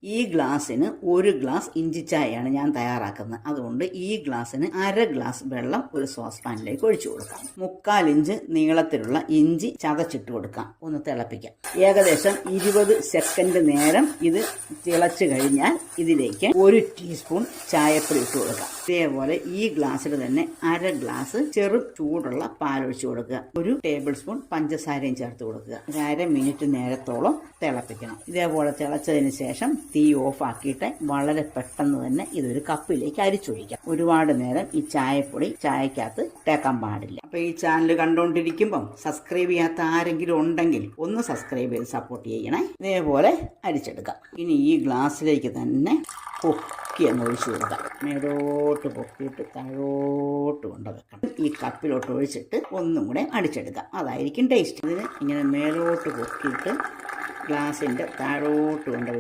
ഈ ഗ്ലാസ്സിന് 1 ഗ്ലാസ് ഇഞ്ചി ചായയാണ് ഞാൻ തയ്യാറാക്കുന്നത്. അതുകൊണ്ട് ഈ ഗ്ലാസ്സിന് 1/2 ഗ്ലാസ് വെള്ളം ഒരു സോസ് പാനിലേക്ക് ഒഴിച്ചു കൊടുക്കാം. 3/4 ഇഞ്ച് നീളത്തിലുള്ള ഇഞ്ചി ചതച്ചിട്ട് കൊടുക്കാം. ഒന്ന് തിളപ്പിക്കാം. ഏകദേശം 20 സെക്കൻഡ് നേരം ഇത് തിളച്ചു കഴിഞ്ഞാൽ ഇതിലേക്ക് 1 ടീസ്പൂൺ ചായപ്പൊടി ഇട്ട് കൊടുക്കാം. ഇതേപോലെ ഈ ഗ്ലാസ്സിൽ തന്നെ 1/2 ഗ്ലാസ് ചെറു ചൂടുള്ള പാലൊഴിച്ചു കൊടുക്കുക. 1 ടേബിൾ സ്പൂൺ പഞ്ചസാരയും ചേർത്ത് കൊടുക്കുക. 1/2 മിനിറ്റ് നേരത്തോളം തിളപ്പിക്കണം. ഇതേപോലെ തിളച്ചതിന് ശേഷം തീ ഓഫ് ആക്കിയിട്ട് വളരെ പെട്ടെന്ന് തന്നെ ഇതൊരു കപ്പിലേക്ക് അരിച്ചൊഴിക്കാം. ഒരുപാട് നേരം ഈ ചായപ്പൊടി ചായക്കകത്ത് തേക്കാൻ പാടില്ല. അപ്പൊ ഈ ചാനൽ കണ്ടുകൊണ്ടിരിക്കുമ്പം സബ്സ്ക്രൈബ് ചെയ്യാത്ത ആരെങ്കിലും ഉണ്ടെങ്കിൽ ഒന്ന് സബ്സ്ക്രൈബ് ചെയ്ത് സപ്പോർട്ട് ചെയ്യണേ. ഇതേപോലെ അരിച്ചെടുക്കാം. ഇനി ഈ ഗ്ലാസ്സിലേക്ക് തന്നെ പൊക്കി അങ്ങ് ഒഴിച്ചു കൊടുക്കാം. മേലോട്ട് പൊക്കിയിട്ട് താഴോട്ട് കൊണ്ട് വെക്കണം. ഈ കപ്പിലോട്ട് ഒഴിച്ചിട്ട് ഒന്നും കൂടെ അടിച്ചെടുക്കാം. അതായിരിക്കും ടേസ്റ്റ്. ഇതിന് ഇങ്ങനെ മേലോട്ട് പൊക്കിയിട്ട് ഗ്ലാസിൻ്റെ താഴോട്ട് കൊണ്ട് വെച്ച്